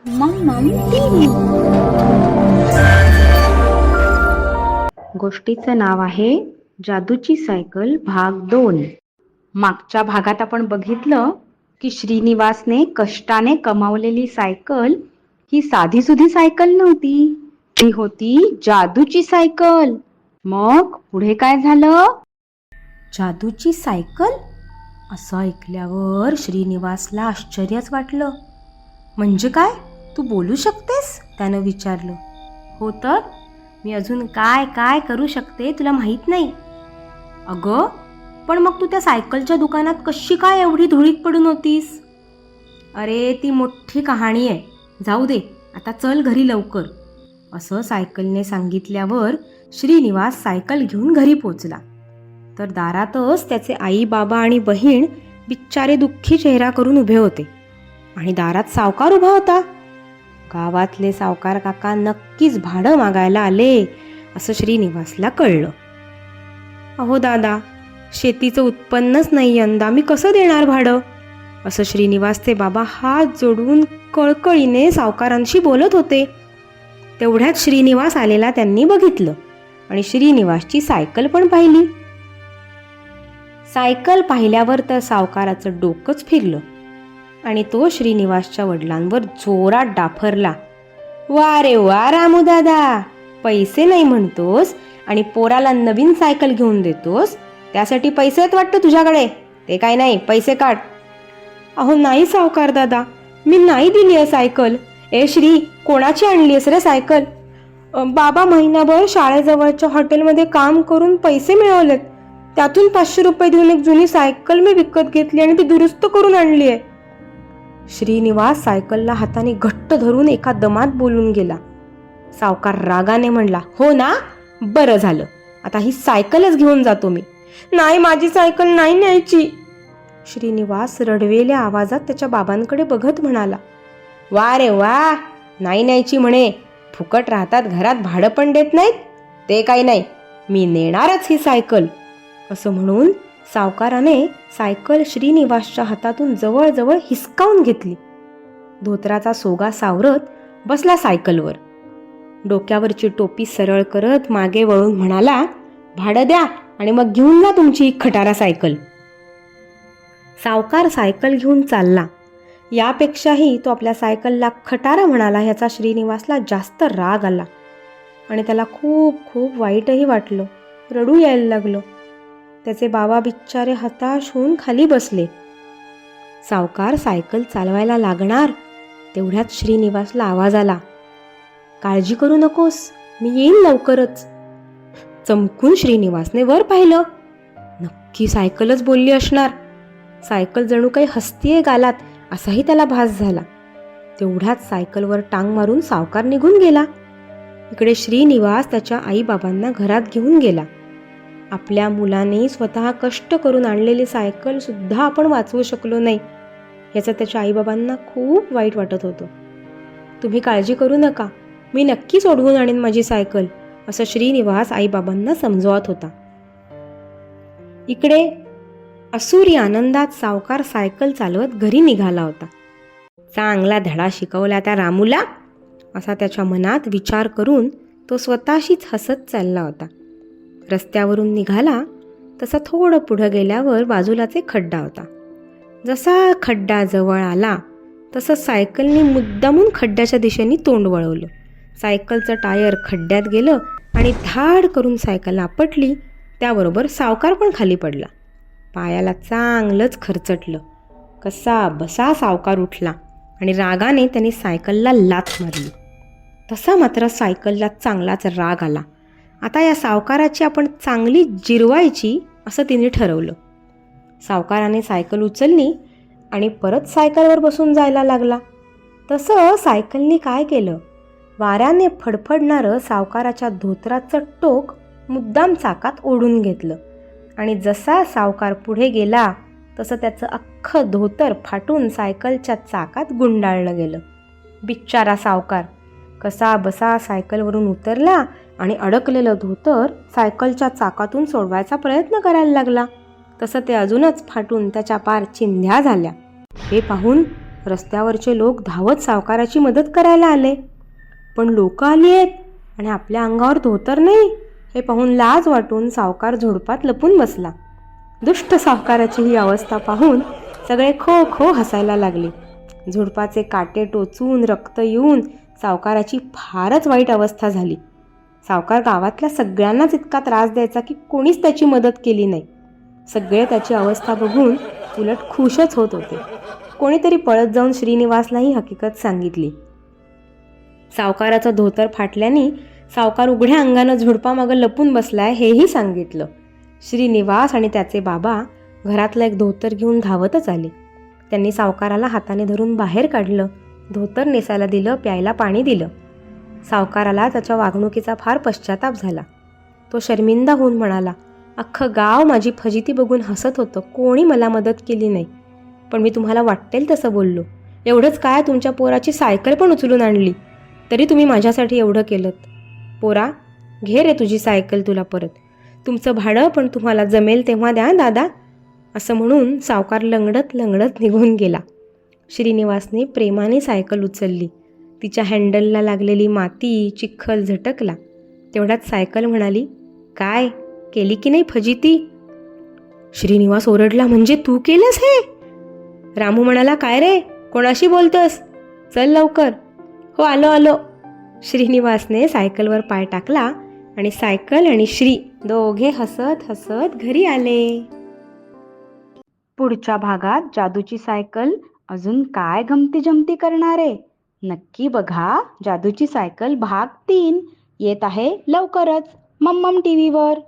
मम्मम TV. गोष्टीचं नाव आहे जादूची सायकल भाग 2. मागच्या भागात आपण बघितलं की श्रीनिवासने कष्टाने कमावलेली सायकल ही साधीसुधी सायकल नव्हती, ती होती जादूची सायकल. मग पुढे काय झालं? जादूची सायकल असं ऐकल्यावर श्रीनिवासला आश्चर्यच वाटलं. म्हणजे काय, तू बोलू शकतेस? त्यानं विचारलं. हो तर, मी अजून काय काय करू शकते तुला माहीत नाही. अगं, पण मग तू त्या सायकलच्या दुकानात कशी काय एवढी धुळीत पडून होतीस? अरे, ती मोठी कहाणी आहे, जाऊ दे, आता चल घरी लवकर. असं सायकलने सांगितल्यावर श्रीनिवास सायकल घेऊन घरी पोचला. तर दारातच त्याचे आई, बाबा आणि बहीण बिचारे दुःखी चेहरा करून उभे होते. आणि दारात सावकार उभा होता. गावातले सावकार काका नक्कीच भाडं मागायला आले असं श्रीनिवासला कळलं. अहो दादा, शेतीचं उत्पन्नच नाही यंदा, मी कसं देणार भाडं? असं श्रीनिवासचे बाबा हात जोडून कळकळीने सावकारांशी बोलत होते. तेवढ्यात श्रीनिवास आलेला त्यांनी बघितलं आणि श्रीनिवासची सायकल पण पाहिली. सायकल पाहिल्यावर तर सावकाराचं डोकंच फिरलं आणि तो श्रीनिवासच्या वडिलांवर जोरात डाफरला. वा रे वा रामू दादा, पैसे नाही म्हणतोस आणि पोराला नवीन सायकल घेऊन देतोस, त्यासाठी पैसे आहेत वाटतं तुझ्याकडे. ते काय नाही, पैसे काढ. अहो नाही सावकार दादा, मी नाही दिली आहे सायकल. ए श्री, कोणाची आणली आहेस रे सायकल? बाबा, महिनाभर शाळेजवळच्या हॉटेलमध्ये काम करून पैसे मिळवलेत, त्यातून 500 रुपये देऊन एक जुनी सायकल मी विकत घेतली आणि ती दुरुस्त करून आणली आहे. श्रीनिवास सायकलला हाताने घट्ट धरून एका दमात बोलून गेला. सावकार रागाने म्हणला, हो ना, बरं झालं, आता ही सायकलच घेऊन जातो मी. नाही, माझी सायकल नाही न्यायची. श्रीनिवास रडवेल्या आवाजात त्याच्या बाबांकडे बघत म्हणाला. वा रे वा, नाही न्यायची म्हणे, फुकट राहतात घरात, भाडं पण देत नाहीत. ते काही नाही, मी नेणारच ही सायकल. असं म्हणून सावकाराने सायकल श्रीनिवासच्या हातातून जवळजवळ हिसकावून घेतली. धोतराचा सोगा सावरत बसला सायकलवर. डोक्यावरची टोपी सरळ करत मागे वळून म्हणाला, भाडं द्या आणि मग घेऊन जा तुमची खटारा सायकल. सावकार सायकल घेऊन चालला. यापेक्षाही तो आपल्या सायकलला खटारा म्हणाला ह्याचा श्रीनिवासला जास्त राग आला आणि त्याला खूप खूप वाईटही वाटलं. रडू यायला लागलं. त्याचे बाबा बिचारे हताश होऊन खाली बसले. सावकार सायकल चालवायला लागणार तेवढ्यात श्रीनिवासला आवाज आला. काळजी करू नकोस, मी येईन लवकरच. चमकून श्रीनिवासने वर पाहिलं. नक्की सायकलच बोलली असणार. सायकल जणू काही हसतीये गालात असाही त्याला भास झाला. तेवढ्यात सायकलवर टांग मारून सावकार निघून गेला. इकडे श्रीनिवास त्याच्या आईबाबांना घरात घेऊन गेला. आपल्या मुलाने स्वतः कष्ट करून आणलेली सायकल सुद्धा आपण वाचवू शकलो नाही याचं त्याच्या आईबाबांना खूप वाईट वाटत होतं. तुम्ही काळजी करू नका, मी नक्की सोडवून आणीन माझी सायकल, असं श्रीनिवास आईबाबांना समजवत होता. इकडे असुरी आनंदात सावकार सायकल चालवत घरी निघाला होता. चांगला धडा शिकवला त्या रामूला असा त्याच्या मनात विचार करून तो स्वतःशीच हसत चालला होता. रस्त्यावरून निघाला तसा थोडं पुढं गेल्यावर बाजूलाच एक खड्डा होता. जसा खड्डा जवळ आला तसं सायकलने मुद्दामून खड्ड्याच्या दिशेने तोंड वळवलं. सायकलचं टायर खड्ड्यात गेलं आणि धाड करून सायकल आपटली. त्याबरोबर सावकार पण खाली पडला. पायाला चांगलंच खरचटलं. कसा बसा सावकार उठला आणि रागाने त्याने सायकलला लाथ मारली. तसा मात्र सायकलला चांगलाच राग आला. आता या सावकाराची आपण चांगली जिरवायची असं तिने ठरवलं. सावकाराने सायकल उचलली आणि परत सायकलवर बसून जायला लागला. तसं सायकलने काय केलं, वाऱ्याने फडफडणारं सावकाराच्या धोतराचं टोक मुद्दाम चाकात ओढून घेतलं आणि जसा सावकार पुढे गेला तसं त्याचं अख्खं धोतर फाटून सायकलच्या चाकात गुंडाळलं गेलं. बिचारा सावकार कसा बसा सायकलवरून उतरला आणि अडकलेलं धोतर सायकलच्या चाकातून सोडवायचा प्रयत्न करायला लागला. तसं ते अजूनच फाटून त्याच्या पार चिंध्या झाल्या. हे पाहून रस्त्यावरचे लोक धावत सावकाराची मदत करायला आले. पण लोक आली आहेत आणि आपल्या अंगावर धोतर नाही हे पाहून लाज वाटून सावकार झुडपात लपून बसला. दुष्ट सावकाराची ही अवस्था पाहून सगळे खो खो हसायला लागले. झुडपाचे काटे टोचून रक्त येऊन सावकाराची फारच वाईट अवस्था झाली. सावकार गावातल्या सगळ्यांनाच इतका त्रास द्यायचा की कोणीच त्याची मदत केली नाही. सगळे त्याची अवस्था बघून उलट खुशच होत होते. कोणीतरी पळत जाऊन श्रीनिवासला ही हकीकत सांगितली. सावकाराचं धोतर फाटल्याने सावकार उघड्या अंगानं झुडपामागं लपून बसलाय हेही सांगितलं. श्रीनिवास आणि त्याचे बाबा घरातलं एक धोतर घेऊन धावतच आले. त्यांनी सावकाराला हाताने धरून बाहेर काढलं, धोतर नेसायला दिलं, प्यायला पाणी दिलं. सावकाराला त्याच्या वागणुकीचा फार पश्चाताप झाला. तो शर्मिंदा होऊन म्हणाला, अख्खं गाव माझी फजिती बघून हसत होतं, कोणी मला मदत केली नाही. पण मी तुम्हाला वाटेल तसं बोललो. एवढंच काय, तुमच्या पोराची सायकल पण उचलून आणली, तरी तुम्ही माझ्यासाठी एवढं केलं. पोरा, घे रे तुझी सायकल तुला परत. तुमचं भाडं पण तुम्हाला जमेल तेव्हा द्या दादा. असं म्हणून सावकार लंगडत लंगडत निघून गेला. श्रीनिवासने प्रेमाने सायकल उचलली. तिच्या हँडलला लागलेली माती चिखल झटकला. तेवढ्यात सायकल म्हणाली, काय केली की नाही फजिती? श्रीनिवास ओरडला, म्हणजे तू केलंस हे? रामू म्हणाला, काय रे, कोणाशी बोलतोस? चल लवकर. हो, आलो आलो. श्रीनिवासने सायकलवर पाय टाकला आणि सायकल आणि श्री दोघे हसत हसत घरी आले. पुढच्या भागात जादूची सायकल अजून काय गमती जमती करणार आहे नक्की बघा. जादूची सायकल भाग 3 येत आहे लवकरच मम्मम टीव्हीवर.